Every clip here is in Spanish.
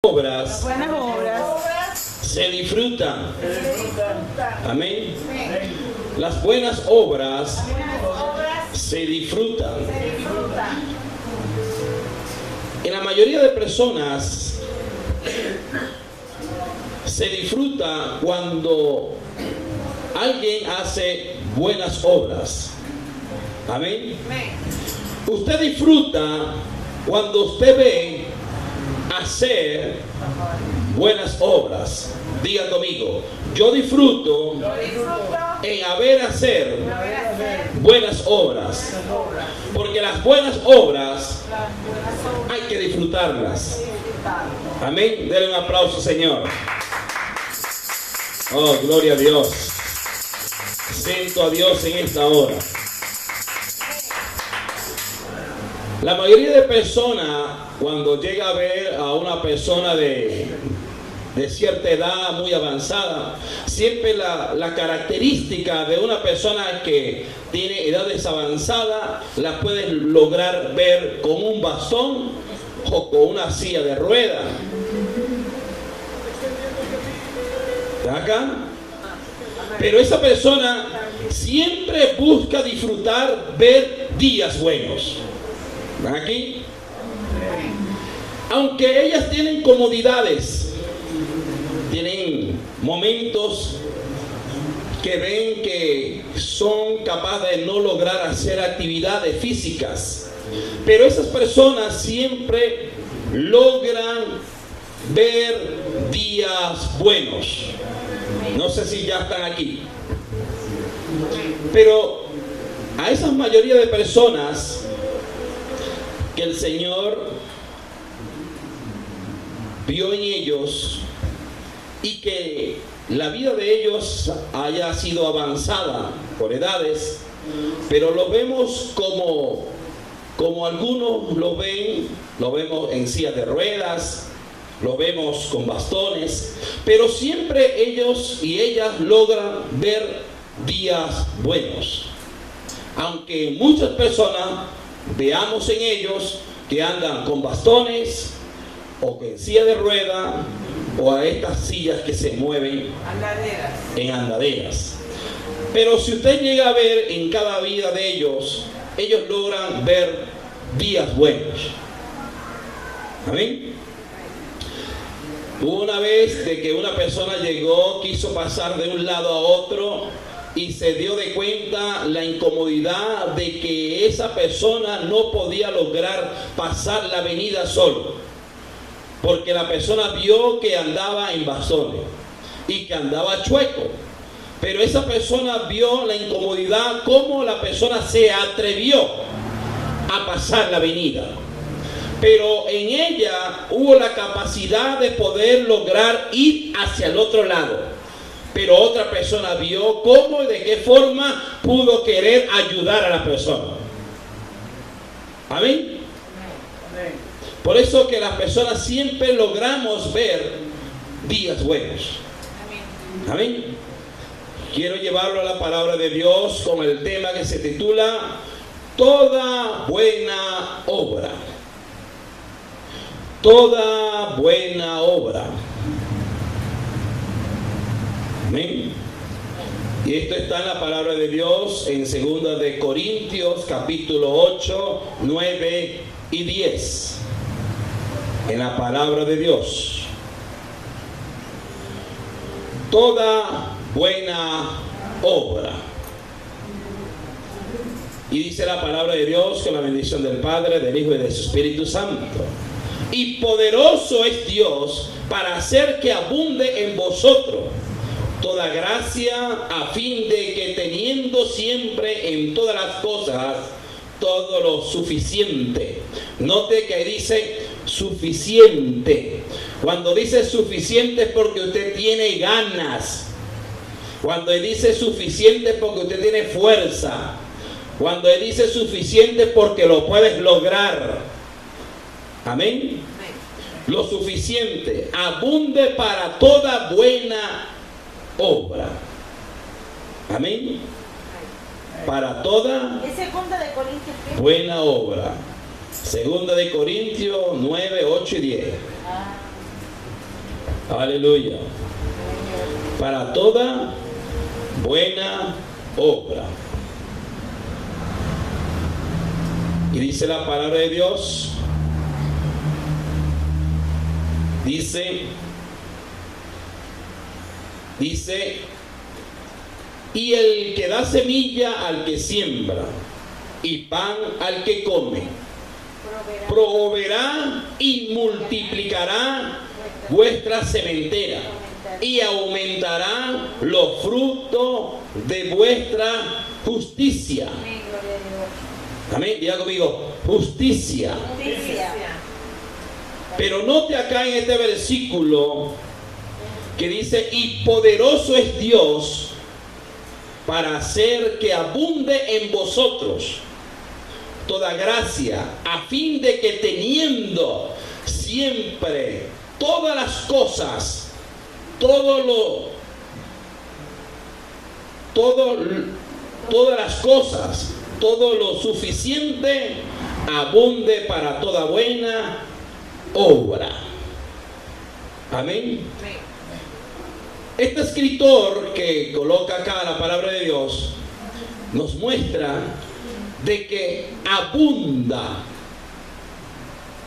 Las buenas obras se disfrutan. Amén. Las buenas obras se disfrutan. En la mayoría de personas se disfruta cuando alguien hace buenas obras. Amén. Usted disfruta cuando usted ve hacer buenas obras. Diga conmigo, yo disfruto en hacer buenas obras, porque las buenas obras hay que disfrutarlas. Amén. Denle un aplauso, Señor. Oh, gloria a Dios. Siento a Dios en esta hora. La mayoría de personas, cuando llega a ver a una persona de cierta edad muy avanzada, siempre la característica de una persona que tiene edades avanzadas la pueden lograr ver con un bastón o con una silla de ruedas. ¿Está acá? Pero esa persona siempre busca disfrutar, ver días buenos. ¿Van aquí? Aunque ellas tienen comodidades, tienen momentos que ven que son capaces de no lograr hacer actividades físicas, pero esas personas siempre logran ver días buenos. No sé si ya están aquí, pero a esa mayoría de personas que el Señor vio en ellos y que la vida de ellos haya sido avanzada por edades, pero lo vemos como algunos lo vemos en sillas de ruedas, lo vemos con bastones, pero siempre ellos y ellas logran ver días buenos. Aunque muchas personas veamos en ellos que andan con bastones o en silla de rueda o a estas sillas que se mueven en andaderas. Pero si usted llega a ver en cada vida de ellos, ellos logran ver días buenos. Amén. Hubo una vez de que una persona llegó, quiso pasar de un lado a otro y se dio de cuenta la incomodidad de que esa persona no podía lograr pasar la avenida solo, porque la persona vio que andaba en bastones y que andaba chueco, pero esa persona vio la incomodidad, cómo la persona se atrevió a pasar la avenida, pero en ella hubo la capacidad de poder lograr ir hacia el otro lado. Pero otra persona vio cómo y de qué forma pudo querer ayudar a la persona. Amén. Por eso que las personas siempre logramos ver días buenos. Amén. Quiero llevarlo a la palabra de Dios con el tema que se titula Toda buena obra. Toda buena obra. Amén. Y esto está en la palabra de Dios en 2 de Corintios capítulo 8, 9 y 10. En la palabra de Dios. Toda buena obra. Y dice la palabra de Dios con la bendición del Padre, del Hijo y del Espíritu Santo. Y poderoso es Dios para hacer que abunde en vosotros toda gracia, a fin de que teniendo siempre en todas las cosas todo lo suficiente. Note que dice suficiente. Cuando dice suficiente es porque usted tiene ganas. Cuando dice suficiente es porque usted tiene fuerza. Cuando dice suficiente es porque lo puedes lograr. Amén. Lo suficiente. Abunde para toda buena obra. Amén. Para toda buena obra. 2 de Corintios 9, 8 y 10. Aleluya. Para toda buena obra. Y dice la palabra de Dios, dice, y el que da semilla al que siembra y pan al que come, proveerá y multiplicará vuestra sementera y aumentará los frutos de vuestra justicia. Amén, diga conmigo, justicia. Pero note acá en este versículo que dice, y poderoso es Dios para hacer que abunde en vosotros toda gracia, a fin de que teniendo siempre todas las cosas, todas las cosas, todo lo suficiente, abunde para toda buena obra. Amén. Este escritor que coloca acá la palabra de Dios nos muestra de que abunda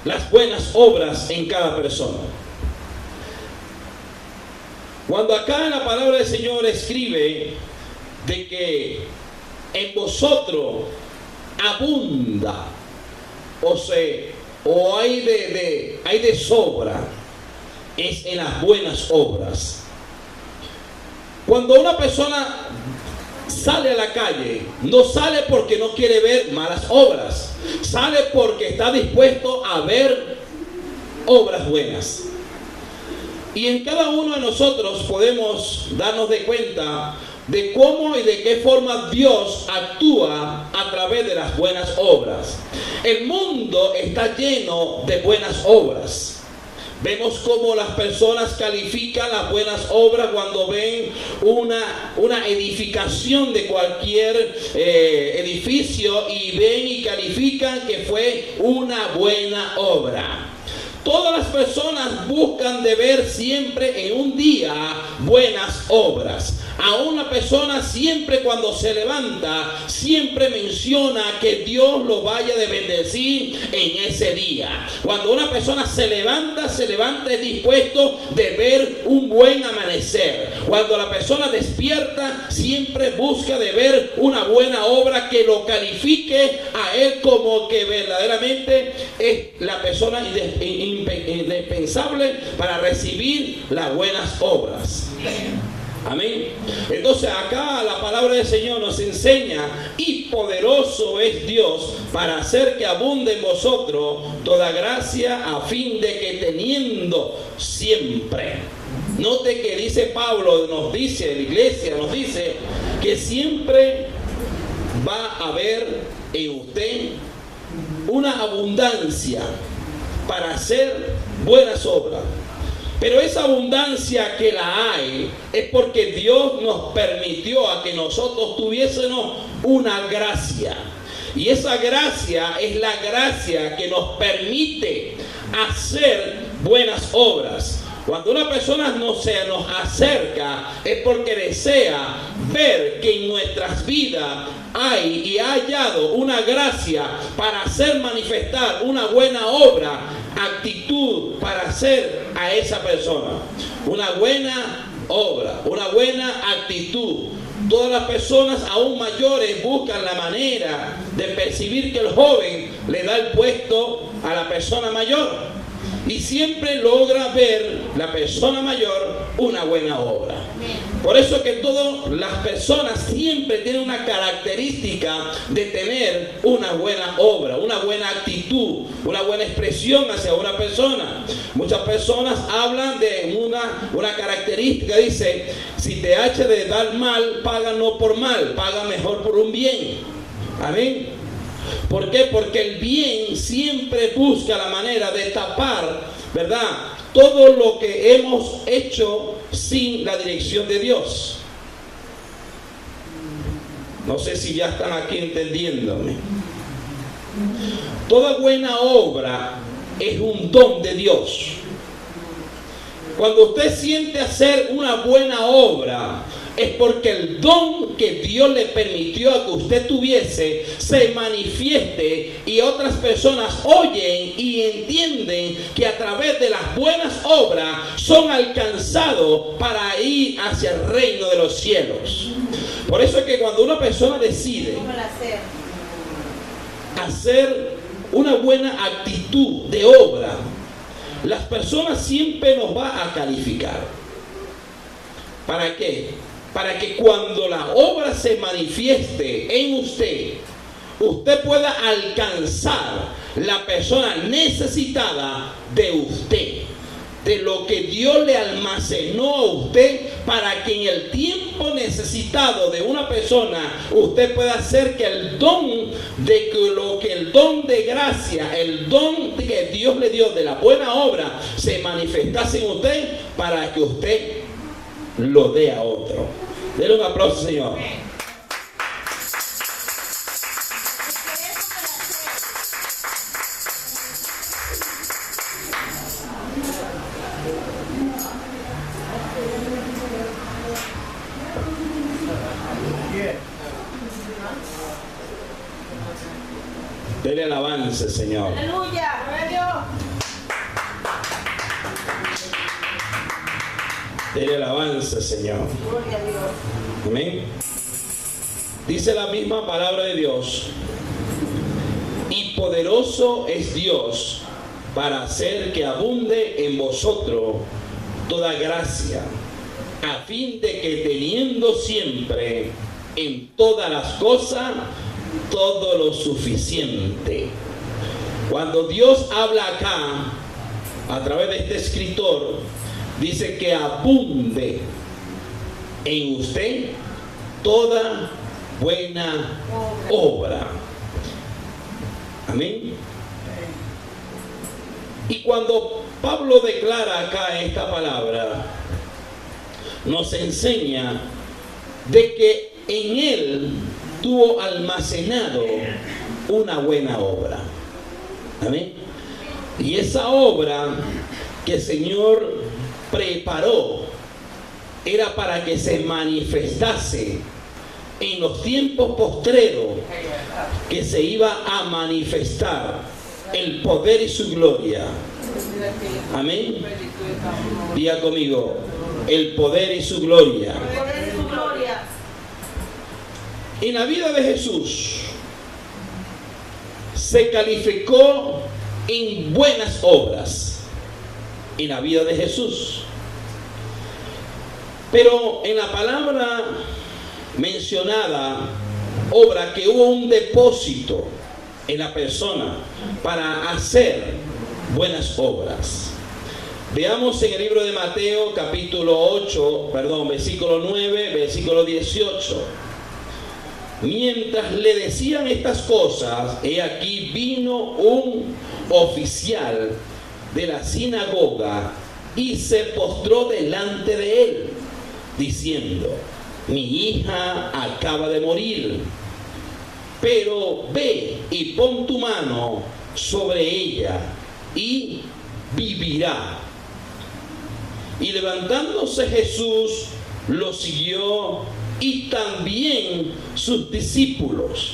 las buenas obras en cada persona. Cuando acá la palabra del Señor escribe de que en vosotros abunda, o hay de sobra, es en las buenas obras. Cuando una persona sale a la calle, no sale porque no quiere ver malas obras, sale porque está dispuesto a ver obras buenas. Y en cada uno de nosotros podemos darnos de cuenta de cómo y de qué forma Dios actúa a través de las buenas obras. El mundo está lleno de buenas obras. Vemos cómo las personas califican las buenas obras cuando ven una edificación de cualquier edificio, y ven y califican que fue una buena obra. Todas las personas buscan de ver siempre en un día buenas obras. A una persona siempre cuando se levanta, siempre menciona que Dios lo vaya a bendecir en ese día. Cuando una persona se levanta dispuesto de ver un buen amanecer. Cuando la persona despierta, siempre busca de ver una buena obra que lo califique a él como que verdaderamente es la persona indispensable para recibir las buenas obras. Amén. Entonces acá la palabra del Señor nos enseña, y poderoso es Dios para hacer que abunde en vosotros toda gracia, a fin de que teniendo siempre. Note que dice Pablo, nos dice, la iglesia nos dice que siempre va a haber en usted una abundancia para hacer buenas obras. Pero esa abundancia que la hay es porque Dios nos permitió a que nosotros tuviésemos una gracia. Y esa gracia es la gracia que nos permite hacer buenas obras. Cuando una persona se nos acerca es porque desea ver que en nuestras vidas hay y ha hallado una gracia para hacer manifestar una buena obra, actitud para hacer a esa persona una buena obra, una buena actitud. Todas las personas aún mayores buscan la manera de percibir que el joven le da el puesto a la persona mayor, y siempre logra ver la persona mayor una buena obra. Por eso es que todas las personas siempre tienen una característica de tener una buena obra, una buena actitud, una buena expresión hacia una persona. Muchas personas hablan de una característica, dice, si te hace de dar mal, paga no por mal, paga mejor por un bien. Amén. ¿Por qué? Porque el bien siempre busca la manera de tapar, ¿verdad?, todo lo que hemos hecho sin la dirección de Dios. No sé si ya están aquí entendiéndome. Toda buena obra es un don de Dios. Cuando usted siente hacer una buena obra, es porque el don que Dios le permitió a que usted tuviese se manifieste y otras personas oyen y entienden que a través de las buenas obras son alcanzados para ir hacia el reino de los cielos. Por eso es que cuando una persona decide hacer una buena actitud de obra, las personas siempre nos van a calificar. ¿Para qué? Para que cuando la obra se manifieste en usted, usted pueda alcanzar la persona necesitada de usted, de lo que Dios le almacenó a usted, para que en el tiempo necesitado de una persona usted pueda hacer que el don el don de gracia, el don que Dios le dio de la buena obra se manifestase en usted, para que usted lo dé a otro. Denle un aplauso, Señor. Dele alabanza, Señor. Aleluya, gloria a Dios. Dele alabanza, Señor. Gloria a Dios. Amén. Dice la misma palabra de Dios: y poderoso es Dios para hacer que abunde en vosotros toda gracia, a fin de que teniendo siempre en todas las cosas todo lo suficiente. Cuando Dios habla acá a través de este escritor, dice que abunde en usted toda buena obra. Amén. Y cuando Pablo declara acá esta palabra, nos enseña de que en él tuvo almacenado una buena obra. Amén. Y esa obra que el Señor preparó era para que se manifestase en los tiempos postreros, que se iba a manifestar el poder y su gloria. Amén. Diga conmigo: el poder y su gloria. En la vida de Jesús se calificó en buenas obras. En la vida de Jesús. Pero en la palabra mencionada, obra, que hubo un depósito en la persona para hacer buenas obras. Veamos en el libro de Mateo, versículo 9, versículo 18. Mientras le decían estas cosas, he aquí vino un oficial de la sinagoga y se postró delante de él, diciendo: mi hija acaba de morir, pero ve y pon tu mano sobre ella y vivirá. Y levantándose Jesús lo siguió, y también sus discípulos.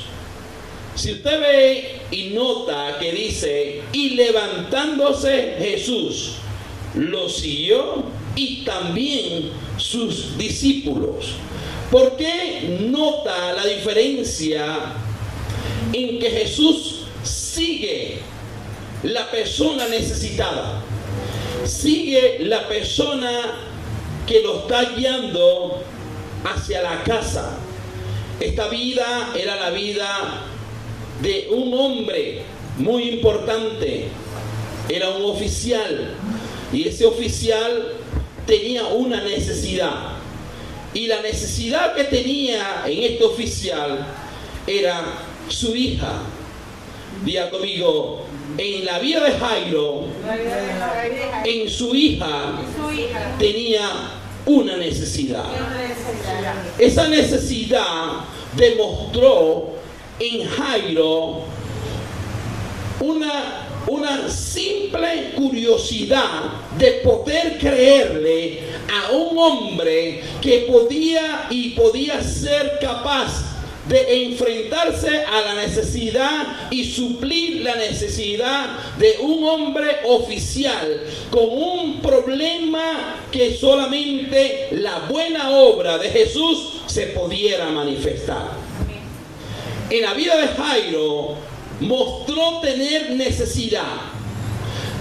Si usted ve y nota que dice: y levantándose Jesús lo siguió, y también sus discípulos. ¿Por qué nota la diferencia en que Jesús sigue la persona necesitada? Sigue la persona que lo está guiando hacia la casa. Esta vida era la vida de un hombre muy importante. Era un oficial, y ese oficial tenía una necesidad, y la necesidad que tenía en este oficial era su hija. Diga conmigo: en la vida de Jairo, en su hija tenía una necesidad. Esa necesidad demostró en Jairo una una simple curiosidad de poder creerle a un hombre que podía ser capaz de enfrentarse a la necesidad y suplir la necesidad de un hombre oficial con un problema que solamente la buena obra de Jesús se pudiera manifestar. En la vida de Jairo mostró tener necesidad,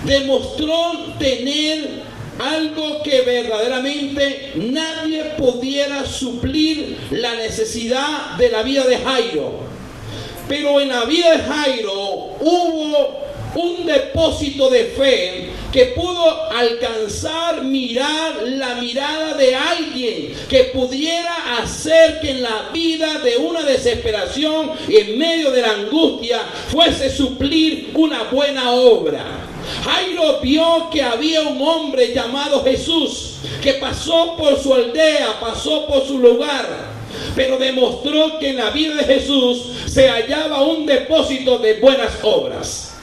demostró tener algo que verdaderamente nadie pudiera suplir la necesidad de la vida de Jairo. Pero en la vida de Jairo hubo un depósito de fe que pudo alcanzar la mirada de alguien que pudiera hacer que en la vida de una desesperación y en medio de la angustia fuese suplir una buena obra. Jairo vio que había un hombre llamado Jesús que pasó por su aldea, pasó por su lugar, pero demostró que en la vida de Jesús se hallaba un depósito de buenas obras.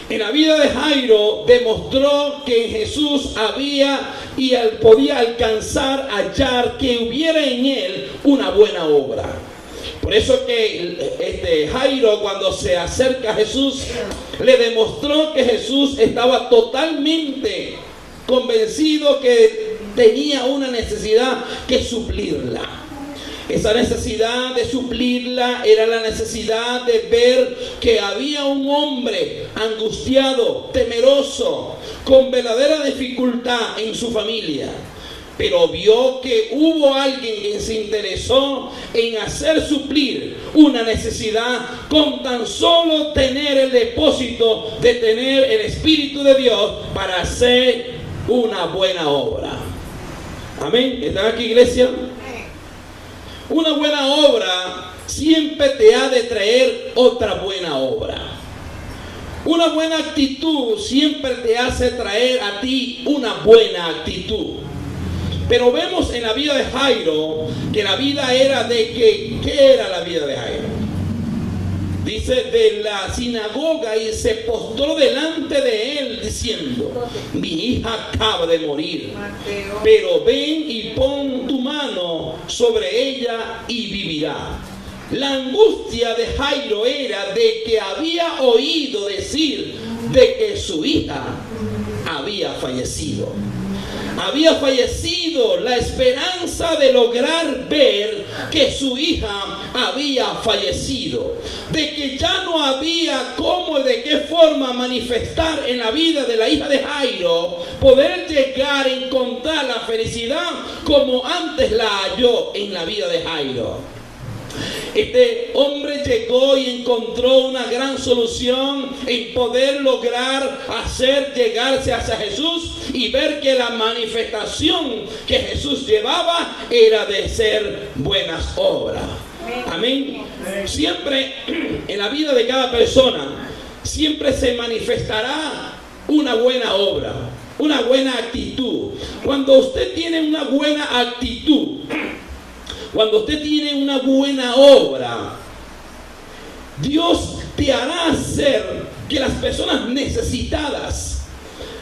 En la vida de Jairo demostró que en Jesús podía alcanzar, hallar que hubiera en él una buena obra. Por eso que Jairo, cuando se acerca a Jesús, le demostró que Jesús estaba totalmente convencido que tenía una necesidad que suplirla. Esa necesidad de suplirla era la necesidad de ver que había un hombre angustiado, temeroso, con verdadera dificultad en su familia. Pero vio que hubo alguien que se interesó en hacer suplir una necesidad con tan solo tener el depósito de tener el Espíritu de Dios para hacer una buena obra. Amén. ¿Están aquí, iglesia? Una buena obra siempre te ha de traer otra buena obra. Una buena actitud siempre te hace traer a ti una buena actitud. Pero vemos en la vida de Jairo que la vida era ¿qué era la vida de Jairo? Dice de la sinagoga y se postró delante de él diciendo: mi hija acaba de morir, pero ven y pon tu mano sobre ella y vivirá. La angustia de Jairo era de que había oído decir de que su hija había fallecido. Había fallecido la esperanza de lograr ver que su hija había fallecido, de que ya no había cómo, de qué forma manifestar en la vida de la hija de Jairo, poder llegar a encontrar la felicidad como antes la halló en la vida de Jairo. Este hombre llegó y encontró una gran solución en poder lograr hacer llegarse hacia Jesús y ver que la manifestación que Jesús llevaba era de ser buenas obras. Amén. Siempre en la vida de cada persona siempre se manifestará una buena obra, una buena actitud. Cuando usted tiene una buena actitud, cuando usted tiene una buena obra, Dios te hará hacer que las personas necesitadas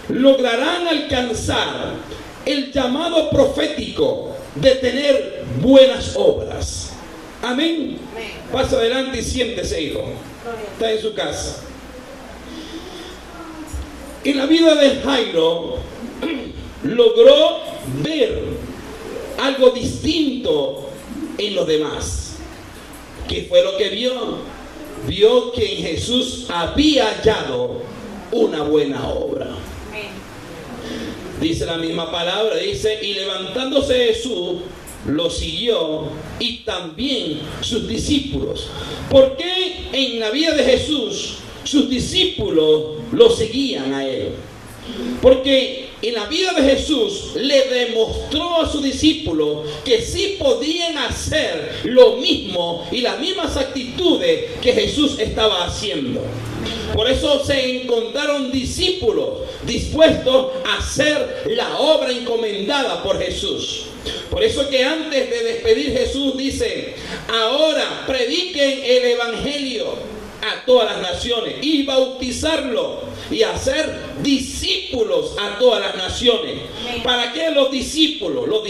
lograrán alcanzar el llamado profético de tener buenas obras. Amén. Pasa adelante y siéntese, hijo. Está en su casa. En la vida de Jairo logró ver algo distinto en los demás. ¿Qué fue lo que vio? Vio que en Jesús había hallado una buena obra. Dice la misma palabra, dice: y levantándose Jesús lo siguió, y también sus discípulos. ¿Por qué en la vida de Jesús sus discípulos lo seguían a él? Porque en la vida de Jesús le demostró a sus discípulos que sí podían hacer lo mismo y las mismas actitudes que Jesús estaba haciendo. Por eso se encontraron discípulos dispuestos a hacer la obra encomendada por Jesús. Por eso que antes de despedir Jesús dice: ahora prediquen el evangelio a todas las naciones y bautizarlo y hacer discípulos a todas las naciones. ¿Para qué los discípulos? Los